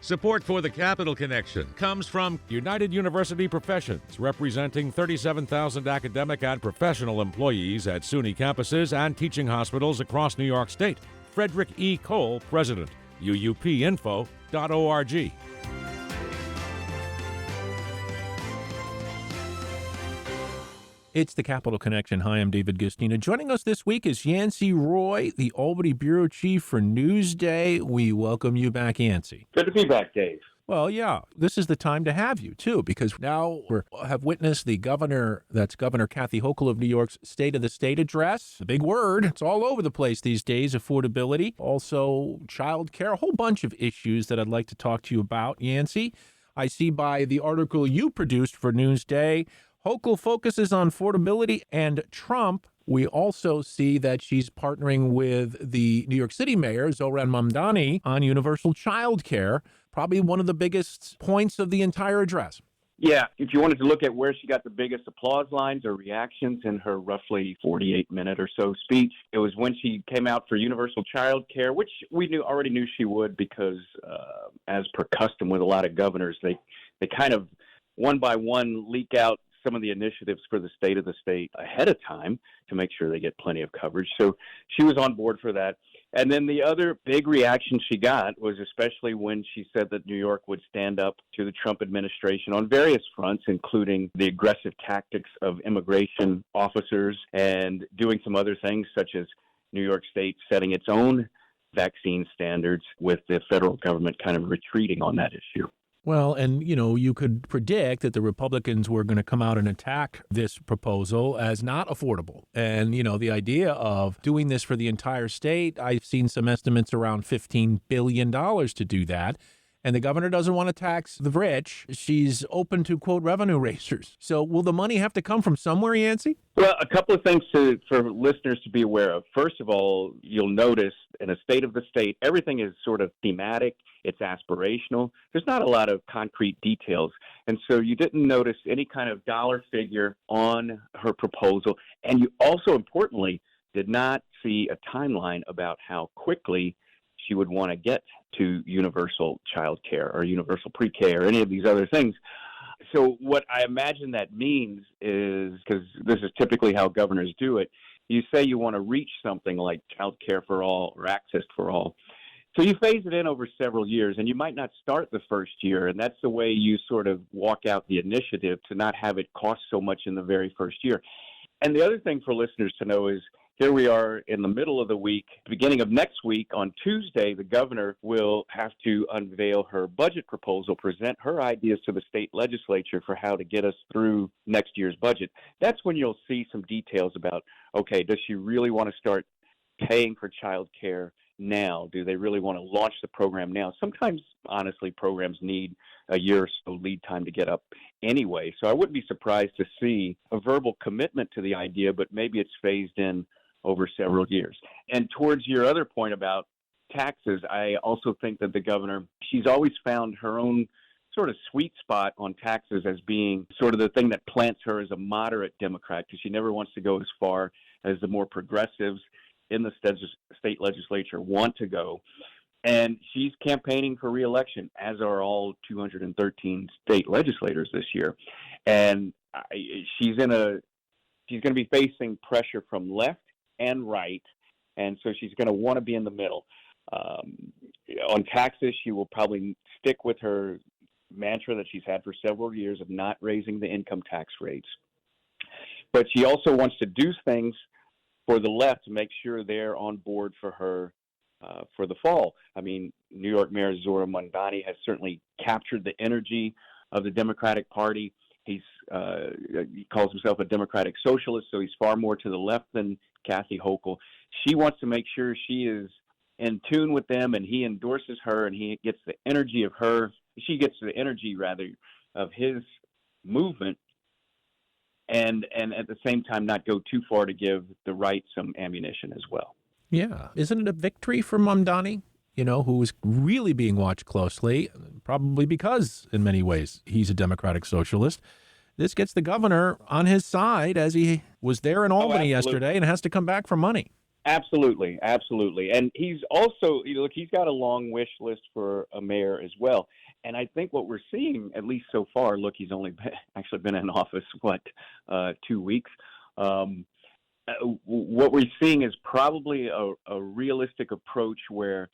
Support for the Capital Connection comes from United University Professions, representing 37,000 academic and professional employees at SUNY campuses and teaching hospitals across New York State. Frederick E. Cole, President, uupinfo.org. It's the Capital Connection. Hi, I'm David Gustina. Joining us this week is Yancey Roy, the Albany Bureau Chief for Newsday. We welcome you back, Yancey. Good to be back, Dave. Well, yeah, this is the time to have you, too, because now we have witnessed the governor, that's Governor Kathy Hochul of New York's State of the State address. A big word. It's all over the place these days, affordability, also child care, a whole bunch of issues that I'd like to talk to you about, Yancey. I see by the article you produced for Newsday, Hochul focuses on affordability and Trump. We also see that she's partnering with the New York City mayor, Zohran Mamdani, on universal child care, probably one of the biggest points of the entire address. Yeah, if you wanted to look at where she got the biggest applause lines or reactions in her roughly 48-minute or so speech, it was when she came out for universal child care, which we already knew she would because, as per custom with a lot of governors, they kind of one by one leak out some of the initiatives for the state of the state ahead of time to make sure they get plenty of coverage. So she was on board for that. And then the other big reaction she got was especially when she said that New York would stand up to the Trump administration on various fronts, including the aggressive tactics of immigration officers and doing some other things, such as New York State setting its own vaccine standards with the federal government kind of retreating on that issue. Well, and, you could predict that the Republicans were going to come out and attack this proposal as not affordable. And, the idea of doing this for the entire state, I've seen some estimates around $15 billion to do that. And the governor doesn't want to tax the rich. She's open to, quote, revenue raisers. So will the money have to come from somewhere, Yancey? Well, a couple of things for listeners to be aware of. First of all, you'll notice in a state of the state, everything is sort of thematic. It's aspirational. There's not a lot of concrete details. And so you didn't notice any kind of dollar figure on her proposal. And you also, importantly, did not see a timeline about how quickly she would want to get to universal child care or universal pre-K or any of these other things. So what I imagine that means is, because this is typically how governors do it, you say you want to reach something like child care for all or access for all. So you phase it in over several years, and you might not start the first year, and that's the way you sort of walk out the initiative to not have it cost so much in the very first year. And the other thing for listeners to know is here we are in the middle of the week. Beginning of next week, on Tuesday, the governor will have to unveil her budget proposal, present her ideas to the state legislature for how to get us through next year's budget. That's when you'll see some details about, okay, does she really want to start paying for child care now? Do they really want to launch the program now? Sometimes, honestly, programs need a year or so lead time to get up anyway. So I wouldn't be surprised to see a verbal commitment to the idea, but maybe it's phased in over several years. And towards your other point about taxes, I also think that the governor, she's always found her own sort of sweet spot on taxes as being sort of the thing that plants her as a moderate Democrat, because she never wants to go as far as the more progressives in the state legislature want to go. And she's campaigning for re-election, as are all 213 state legislators this year. And she's going to be facing pressure from left and right, and so she's going to want to be in the middle. On taxes, she will probably stick with her mantra that she's had for several years of not raising the income tax rates. But she also wants to do things for the left to make sure they're on board for her for the fall. I mean, New York Mayor Zohran Mamdani has certainly captured the energy of the Democratic Party. He calls himself a democratic socialist, so he's far more to the left than Kathy Hochul. She wants to make sure she is in tune with them, and he endorses her, and he gets the energy of her. She gets the energy, rather, of his movement, and at the same time not go too far to give the right some ammunition as well. Yeah. Isn't it a victory for Mamdani, who is really being watched closely, probably because, in many ways, he's a democratic socialist? This gets the governor on his side, as he was there in Albany yesterday and has to come back for money. Absolutely, absolutely. And he's also, look, he's got a long wish list for a mayor as well. And I think what we're seeing, at least so far, look, he's only actually been in office, 2 weeks. Um, what we're seeing is probably a realistic approach where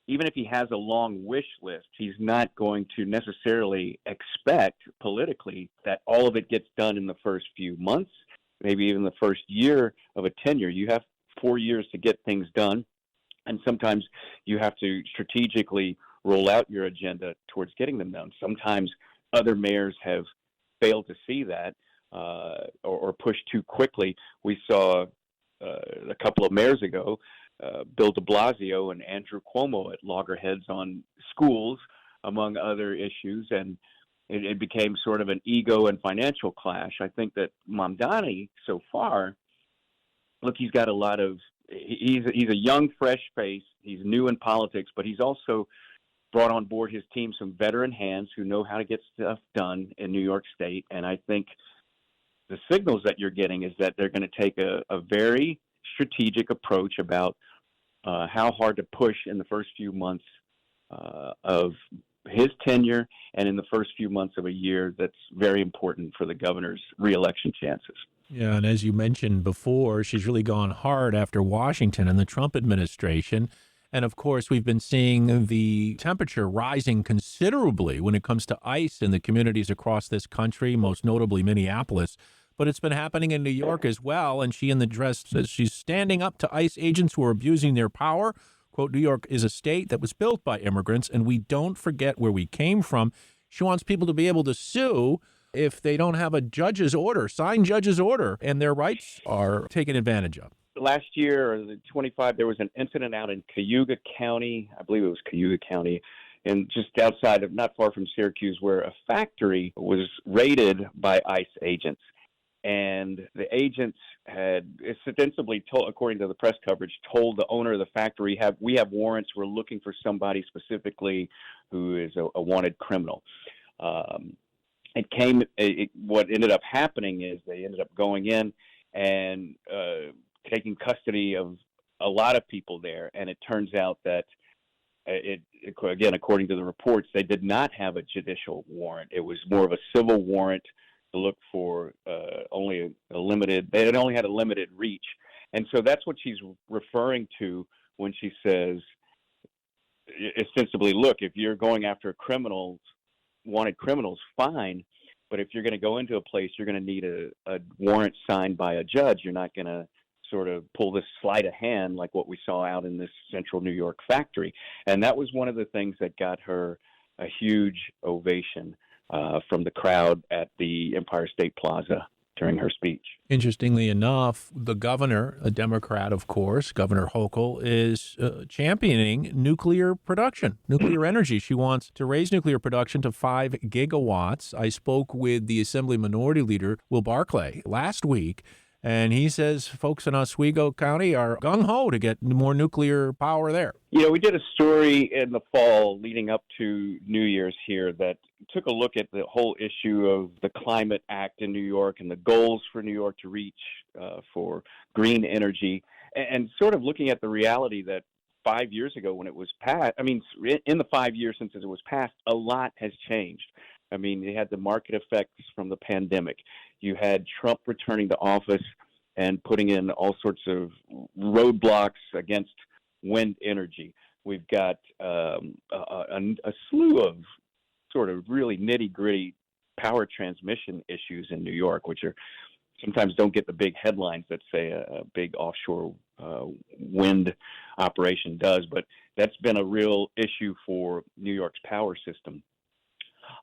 even if he has a long wish list, he's not going to necessarily expect politically that all of it gets done in the first few months, maybe even the first year of a tenure. You have 4 years to get things done, and sometimes you have to strategically roll out your agenda towards getting them done. Sometimes other mayors have failed to see that or push too quickly. We saw a couple of mayors ago, Bill de Blasio and Andrew Cuomo at loggerheads on schools, among other issues, and it became sort of an ego and financial clash. I think that Mamdani, so far, look, he's got a lot of he's a young, fresh face. He's new in politics, but he's also brought on board his team some veteran hands who know how to get stuff done in New York State. And I think the signals that you're getting is that they're going to take a very strategic approach about how hard to push in the first few months of his tenure and in the first few months of a year that's very important for the governor's reelection chances. Yeah, and as you mentioned before, she's really gone hard after Washington and the Trump administration. And of course, we've been seeing the temperature rising considerably when it comes to ICE in the communities across this country, most notably Minneapolis. But it's been happening in New York as well. And she in the dress says she's standing up to ICE agents who are abusing their power. Quote, New York is a state that was built by immigrants, and we don't forget where we came from. She wants people to be able to sue if they don't have a judge's order, signed judge's order, and their rights are taken advantage of. Last year, or the 25, there was an incident out in Cayuga County. I believe it was Cayuga County, and just outside of, not far from Syracuse, where a factory was raided by ICE agents. And the agents had ostensibly told, according to the press coverage, told the owner of the factory, we have warrants. We're looking for somebody specifically who is a wanted criminal. What ended up happening is they ended up going in and taking custody of a lot of people there. And it turns out that again, according to the reports, they did not have a judicial warrant. It was more of a civil warrant to look for they had only had a limited reach. And so that's what she's referring to when she says, ostensibly, look, if you're going after wanted criminals, fine. But if you're going to go into a place, you're going to need a warrant signed by a judge. You're not going to sort of pull this sleight of hand like what we saw out in this central New York factory. And that was one of the things that got her a huge ovation from the crowd at the Empire State Plaza during her speech. Interestingly enough, the governor, a Democrat, of course, Governor Hochul, is championing nuclear production, nuclear energy. She wants to raise nuclear production to 5 gigawatts. I spoke with the Assembly Minority Leader, Will Barclay, last week, and he says folks in Oswego County are gung-ho to get more nuclear power there. We did a story in the fall leading up to New Year's here that took a look at the whole issue of the Climate Act in New York and the goals for New York to reach for green energy, and sort of looking at the reality that 5 years ago when it was passed, in the 5 years since it was passed, a lot has changed. You had the market effects from the pandemic. You had Trump returning to office and putting in all sorts of roadblocks against wind energy. We've got a slew of sort of really nitty-gritty power transmission issues in New York, which are sometimes don't get the big headlines that say a big offshore wind operation does, but that's been a real issue for New York's power system.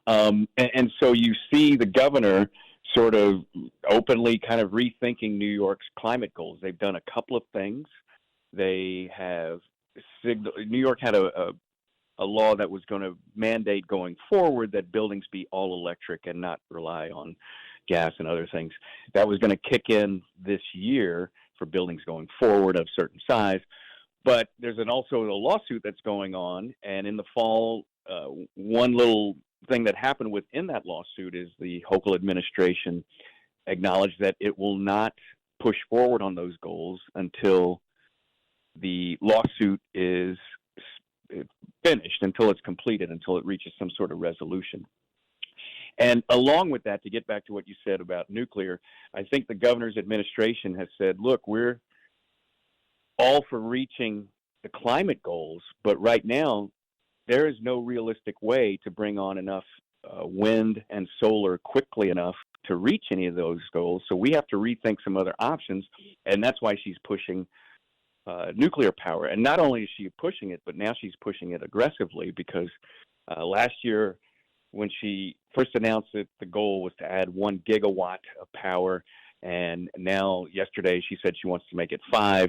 And so you see the governor sort of openly kind of rethinking New York's climate goals. They've done a couple of things. They have New York had a law that was going to mandate going forward that buildings be all electric and not rely on gas and other things. That was going to kick in this year for buildings going forward of certain size. But there's also a lawsuit that's going on, and in the fall, one little thing that happened within that lawsuit is the Hochul administration acknowledged that it will not push forward on those goals until the lawsuit is finished, until it's completed, until it reaches some sort of resolution. And along with that, to get back to what you said about nuclear, I think the governor's administration has said, look, we're all for reaching the climate goals, but right now there is no realistic way to bring on enough wind and solar quickly enough to reach any of those goals. So we have to rethink some other options, and that's why she's pushing nuclear power. And not only is she pushing it, but now she's pushing it aggressively, because last year when she first announced that the goal was to add 1 gigawatt of power, and now yesterday she said she wants to make it 5.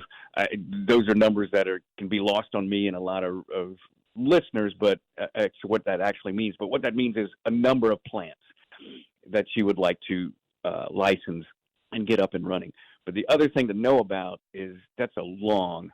Those are numbers that can be lost on me and a lot of listeners, but what that actually means. But what that means is a number of plants that she would like to license and get up and running. But the other thing to know about is that's a long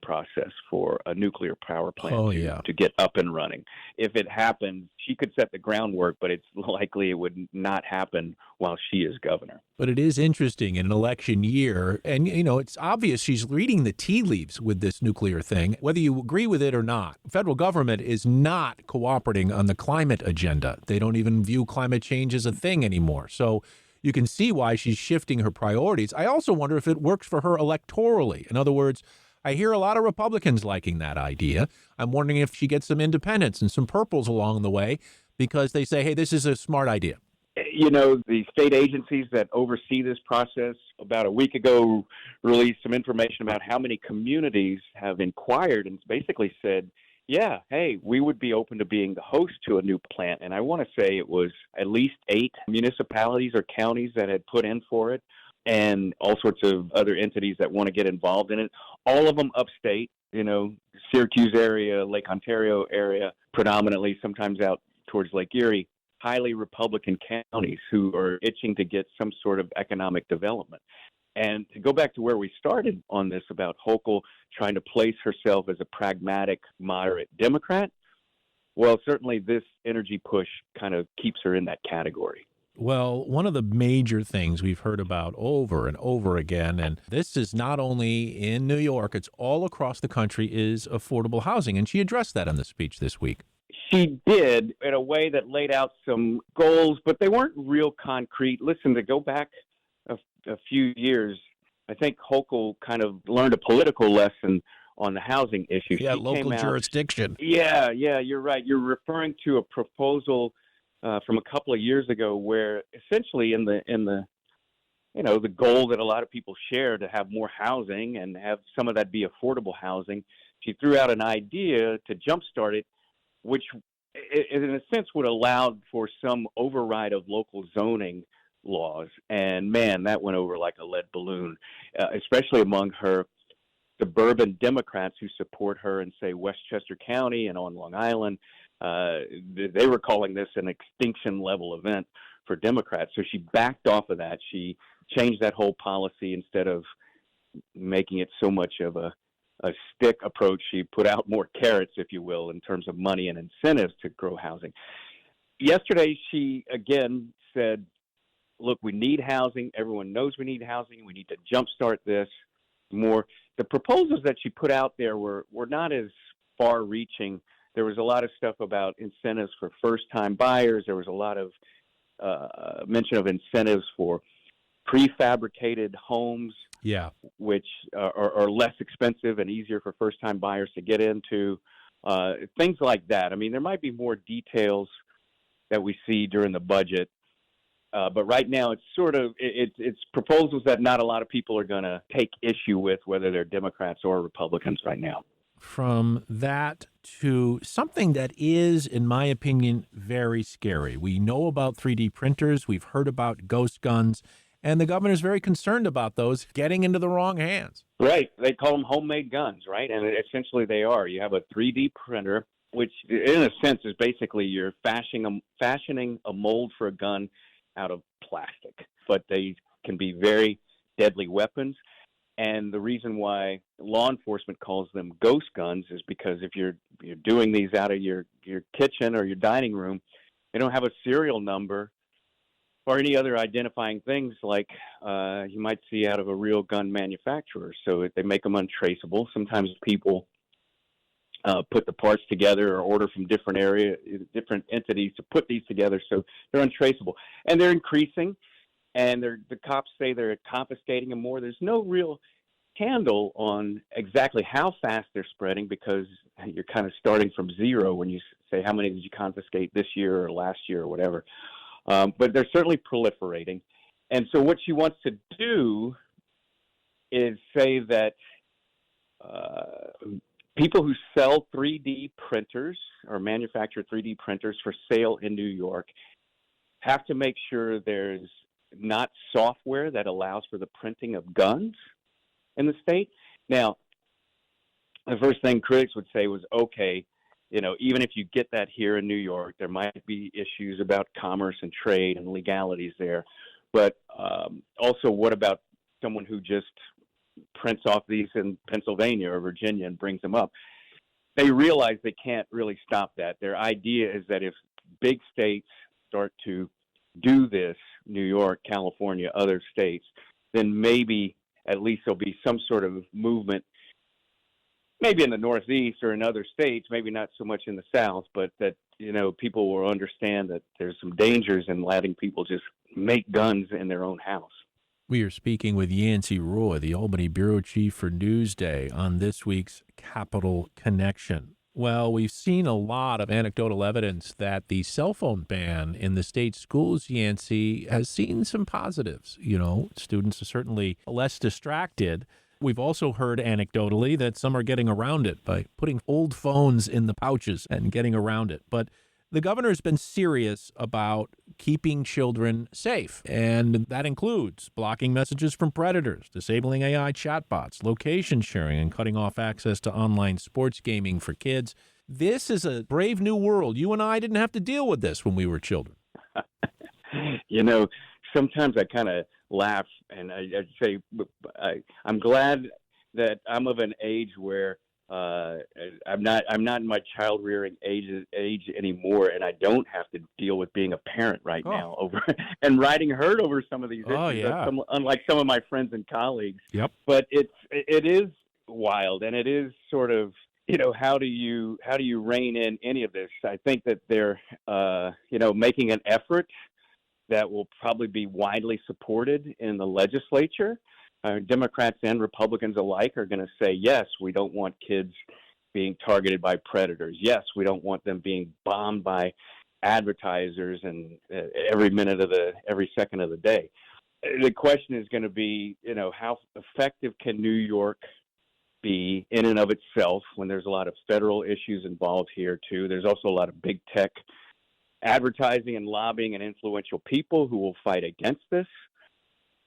process for a nuclear power plant to get up and running. If it happens, she could set the groundwork, but it's likely it would not happen while she is governor. But it is interesting in an election year, and, it's obvious she's reading the tea leaves with this nuclear thing, whether you agree with it or not. The federal government is not cooperating on the climate agenda. They don't even view climate change as a thing anymore. So you can see why she's shifting her priorities. I also wonder if it works for her electorally. In other words, I hear a lot of Republicans liking that idea. I'm wondering if she gets some independents and some purples along the way, because they say, hey, this is a smart idea. The state agencies that oversee this process about a week ago released some information about how many communities have inquired and basically said, yeah, hey, we would be open to being the host to a new plant. And I want to say it was at least 8 municipalities or counties that had put in for it, and all sorts of other entities that want to get involved in it. All of them upstate, Syracuse area, Lake Ontario area, predominantly, sometimes out towards Lake Erie, highly Republican counties who are itching to get some sort of economic development. And to go back to where we started on this about Hochul trying to place herself as a pragmatic, moderate Democrat, well, certainly this energy push kind of keeps her in that category. Well, one of the major things we've heard about over and over again, and this is not only in New York, it's all across the country, is affordable housing. And she addressed that in the speech this week. She did, in a way that laid out some goals, but they weren't real concrete. Listen, to go back a few years, I think Hochul kind of learned a political lesson on the housing issue. Yeah, local jurisdiction. Yeah, you're right. You're referring to a proposal from a couple of years ago, where essentially in the goal that a lot of people share to have more housing and have some of that be affordable housing, she threw out an idea to jumpstart it, which in a sense would allow for some override of local zoning laws. And man, that went over like a lead balloon, especially among her suburban Democrats who support her in, say, Westchester County and on Long Island. They were calling this an extinction level event for Democrats. So she backed off of that. She changed that whole policy. Instead of making it so much of a stick approach, she put out more carrots, if you will, in terms of money and incentives to grow housing. Yesterday, she again said, look, we need housing. Everyone knows we need housing. We need to jumpstart this more. The proposals that she put out there were not as far-reaching. There was a lot of stuff about incentives for first-time buyers. There was a lot of mention of incentives for prefabricated homes, which are less expensive and easier for first-time buyers to get into, things like that. I mean, there might be more details that we see during the budget, but right now it's proposals that not a lot of people are going to take issue with, whether they're Democrats or Republicans right now. From that to something that is, in my opinion, very scary. We know about 3D printers. We've heard about ghost guns. And the governor's very concerned about those getting into the wrong hands. Right. They call them homemade guns, right? And essentially they are. You have a 3D printer, which in a sense is basically you're fashioning a mold for a gun out of plastic. But they can be very deadly weapons. And the reason why law enforcement calls them ghost guns is because if you're doing these out of your kitchen or your dining room, they don't have a serial number or any other identifying things like you might see out of a real gun manufacturer. So they make them untraceable. Sometimes people put the parts together or order from different entities to put these together, so they're untraceable. And they're increasing, and the cops say they're confiscating them more. There's no real handle on exactly how fast they're spreading, because you're kind of starting from zero when you say how many did you confiscate this year or last year or whatever. But they're certainly proliferating. And so what she wants to do is say that people who sell 3D printers or manufacture 3D printers for sale in New York have to make sure there's not software that allows for the printing of guns in the state. Now, the first thing critics would say was, okay, even if you get that here in New York, there might be issues about commerce and trade and legalities there. But also, what about someone who just prints off these in Pennsylvania or Virginia and brings them up? They realize they can't really stop that. Their idea is that if big states start to do this, New York, California, other states, then maybe at least there'll be some sort of movement, maybe in the Northeast or in other states, maybe not so much in the South, but that, people will understand that there's some dangers in letting people just make guns in their own house. We are speaking with Yancey Roy, the Albany bureau chief for Newsday, on this week's Capital Connection. Well, we've seen a lot of anecdotal evidence that the cell phone ban in the state schools, Yancey, has seen some positives. Students are certainly less distracted. We've also heard anecdotally that some are getting around it by putting old phones in the pouches and getting around it. But the governor has been serious about keeping children safe, and that includes blocking messages from predators, disabling AI chatbots, location sharing, and cutting off access to online sports gaming for kids. This is a brave new world. You and I didn't have to deal with this when we were children. Sometimes I kind of laugh, and I'd say I'm glad that I'm of an age where I'm not in my child rearing age anymore, and I don't have to deal with being a parent right now over and riding herd over some of these issues. Oh, yeah. Unlike some of my friends and colleagues. Yep. But it is wild, and it is sort of, how do you rein in any of this? I think that they're making an effort that will probably be widely supported in the legislature. Democrats and Republicans alike are going to say, yes, we don't want kids being targeted by predators. Yes, we don't want them being bombed by advertisers and every second of the day. The question is going to be, how effective can New York be in and of itself when there's a lot of federal issues involved here too. There's also a lot of big tech advertising and lobbying and influential people who will fight against this.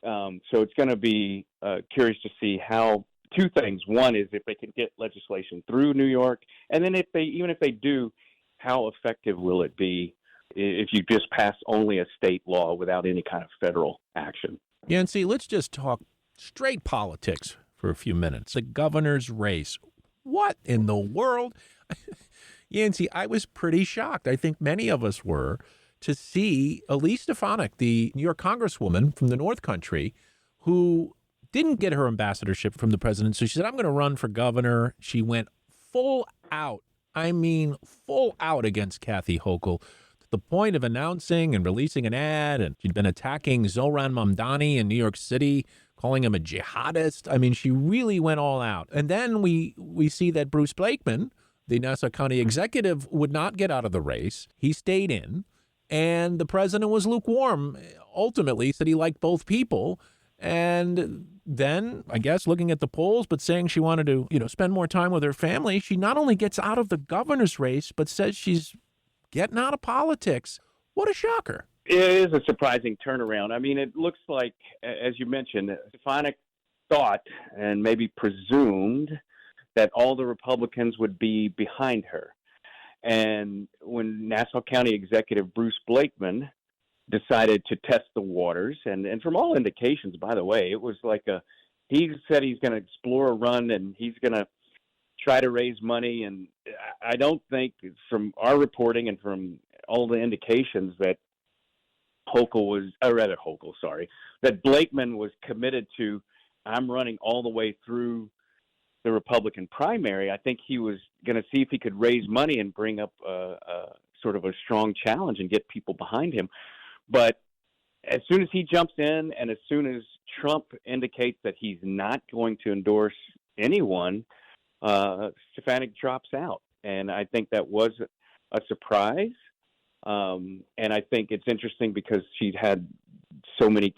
So it's going to be curious to see how two things. One is if they can get legislation through New York, and then even if they do, how effective will it be if you just pass only a state law without any kind of federal action? Yancey, let's just talk straight politics for a few minutes. The governor's race. What in the world? Yancey, I was pretty shocked. I think many of us were, to see Elise Stefanik, the New York congresswoman from the North Country, who didn't get her ambassadorship from the president. So she said, I'm going to run for governor. She went full out. I mean, full out against Kathy Hochul, to the point of announcing and releasing an ad. And she'd been attacking Zohran Mamdani in New York City, calling him a jihadist. I mean, she really went all out. And then we see that Bruce Blakeman, the Nassau County executive, would not get out of the race. He stayed in. And the president was lukewarm. Ultimately, said he liked both people. And then, I guess, looking at the polls, but saying she wanted to, spend more time with her family, she not only gets out of the governor's race, but says she's getting out of politics. What a shocker. It is a surprising turnaround. I mean, it looks like, as you mentioned, Stefanik thought and maybe presumed that all the Republicans would be behind her. And when Nassau County Executive Bruce Blakeman decided to test the waters, and from all indications, by the way, it was like he said he's going to explore a run and he's going to try to raise money. And I don't think, from our reporting and from all the indications, that that Blakeman was committed to, I'm running all the way through the Republican primary. I think he was going to see if he could raise money and bring up sort of a strong challenge and get people behind him. But as soon as he jumps in and as soon as Trump indicates that he's not going to endorse anyone, Stefanik drops out. And I think that was a surprise. And I think it's interesting because she'd had so many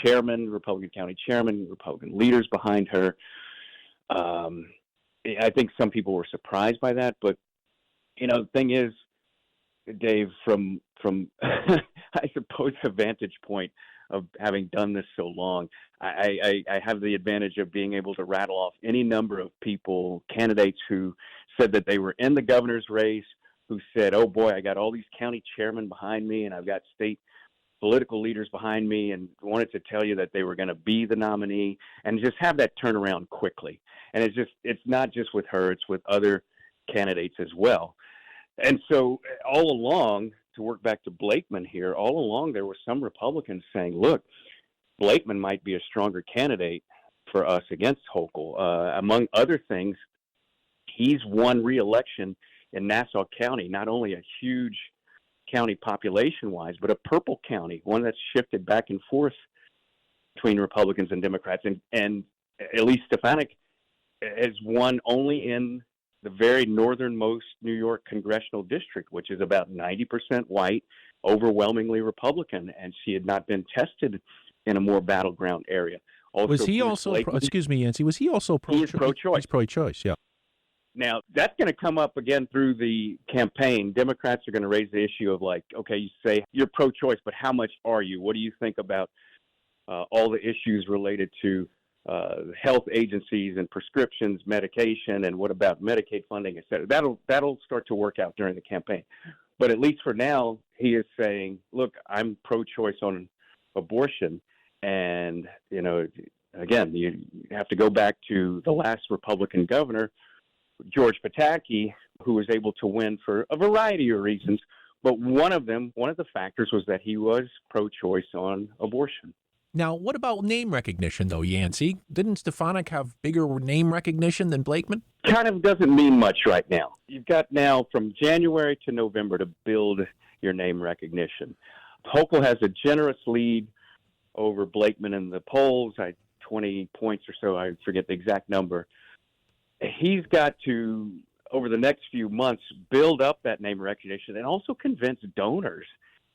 Republican county chairmen, Republican leaders behind her. I think some people were surprised by that. But, the thing is, Dave, from I suppose a vantage point of having done this so long, I have the advantage of being able to rattle off any number of candidates who said that they were in the governor's race, who said, oh boy, I got all these county chairmen behind me and I've got state political leaders behind me, and wanted to tell you that they were going to be the nominee, and just have that turnaround quickly. And it's not just with her, it's with other candidates as well. And so all along, to work back to Blakeman here, all along there were some Republicans saying, look, Blakeman might be a stronger candidate for us against Hochul. Among other things, he's won re-election in Nassau County, not only a huge county population-wise, but a purple county, one that's shifted back and forth between Republicans and Democrats. And at least Stefanik has won only in the very northernmost New York congressional district, which is about 90% white, overwhelmingly Republican, and she had not been tested in a more battleground area. Also, was he also, excuse me, Yancey, was he also pro-choice? He is pro-choice. He's pro-choice, yeah. Now, that's going to come up again through the campaign. Democrats are going to raise the issue of okay, you say you're pro-choice, but how much are you? What do you think about all the issues related to health agencies and prescriptions, medication, and what about Medicaid funding, et cetera? That'll start to work out during the campaign. But at least for now, he is saying, look, I'm pro-choice on abortion. And, again, you have to go back to the last Republican governor, George Pataki, who was able to win for a variety of reasons. But one of the factors was that he was pro-choice on abortion. Now, what about name recognition, though, Yancey? Didn't Stefanik have bigger name recognition than Blakeman? Kind of doesn't mean much right now. You've got now from January to November to build your name recognition. Hochul has a generous lead over Blakeman in the polls, 20 points or so. I forget the exact number. He's got to, over the next few months, build up that name recognition and also convince donors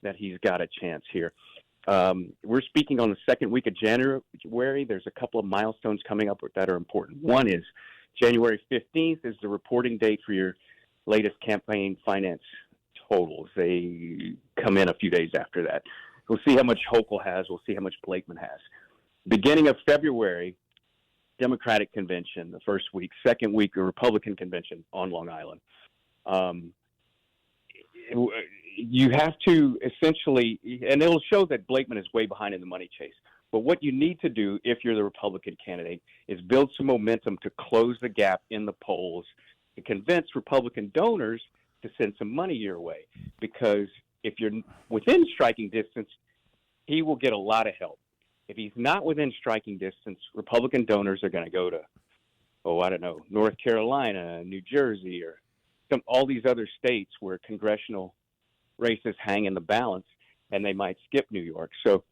that he's got a chance here. We're speaking on the second week of January. There's a couple of milestones coming up that are important. One is January 15th is the reporting date for your latest campaign finance totals. They come in a few days after that. We'll see how much Hochul has. We'll see how much Blakeman has. Beginning of February, Democratic convention, the first week. Second week, a Republican convention on Long Island. You have to essentially, and it'll show that Blakeman is way behind in the money chase. But what you need to do if you're the Republican candidate is build some momentum to close the gap in the polls to convince Republican donors to send some money your way. Because if you're within striking distance, he will get a lot of help. If he's not within striking distance, Republican donors are going to go to, North Carolina, New Jersey, or all these other states where congressional races hang in the balance, and they might skip New York. So,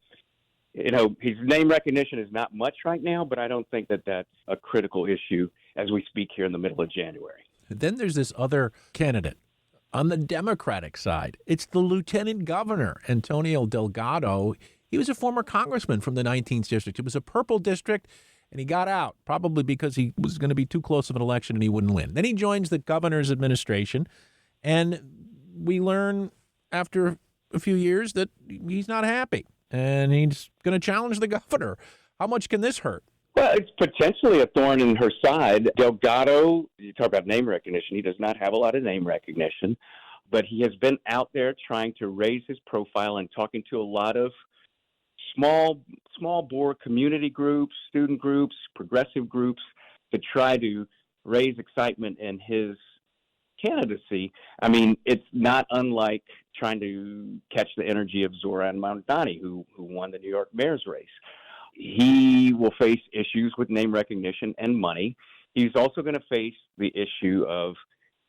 his name recognition is not much right now, but I don't think that that's a critical issue as we speak here in the middle of January. Then there's this other candidate on the Democratic side. It's the Lieutenant Governor, Antonio Delgado. He was a former congressman from the 19th district. It was a purple district, and he got out, probably because he was going to be too close of an election and he wouldn't win. Then he joins the governor's administration, and we learn after a few years that he's not happy, and he's going to challenge the governor. How much can this hurt? Well, it's potentially a thorn in her side. Delgado, you talk about name recognition. He does not have a lot of name recognition, but he has been out there trying to raise his profile and talking to a lot of small bore community groups, student groups, progressive groups to try to raise excitement in his candidacy. I mean, it's not unlike trying to catch the energy of Zoran Mamdani, who won the New York mayor's race. He will face issues with name recognition and money. He's also going to face the issue of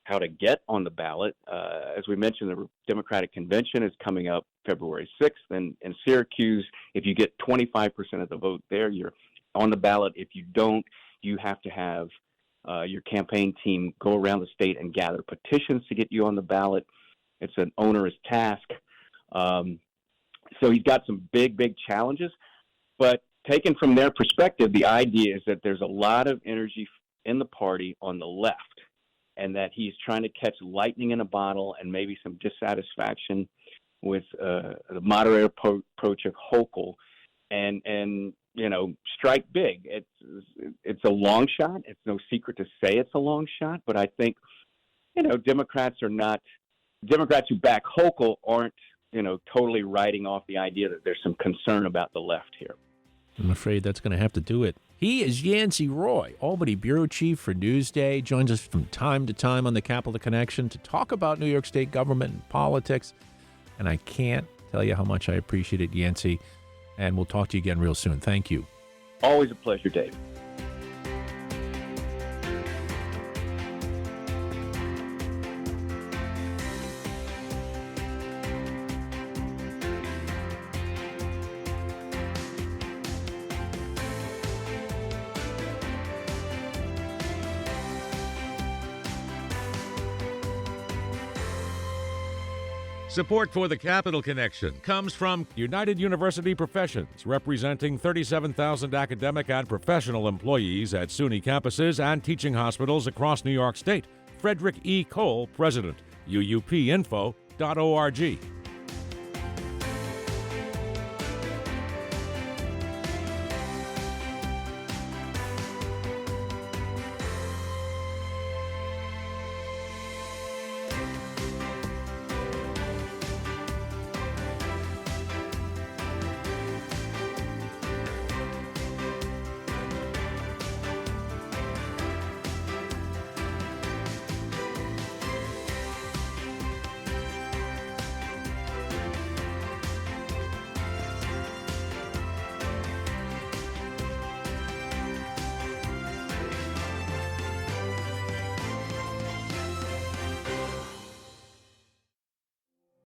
how to get on the ballot. As we mentioned, the Democratic Convention is coming up February 6th. And in Syracuse, if you get 25% of the vote there, you're on the ballot. If you don't, you have to have your campaign team go around the state and gather petitions to get you on the ballot. It's an onerous task. So he's got some big challenges. But taken from their perspective, the idea is that there's a lot of energy in the party on the left, and that he's trying to catch lightning in a bottle and maybe some dissatisfaction with the moderate approach of Hochul, and strike big. It's a long shot. It's no secret to say it's a long shot, but I think Democrats who back Hochul aren't totally writing off the idea that there's some concern about the left here. I'm afraid that's going to have to do it. He is Yancey Roy, Albany Bureau Chief for Newsday, joins us from time to time on the Capital Connection to talk about New York State government and politics. And I can't tell you how much I appreciate it, Yancey. And we'll talk to you again real soon. Thank you. Always a pleasure, Dave. Support for the Capital Connection comes from United University Professions, representing 37,000 academic and professional employees at SUNY campuses and teaching hospitals across New York State. Frederick E. Cole, President, uupinfo.org.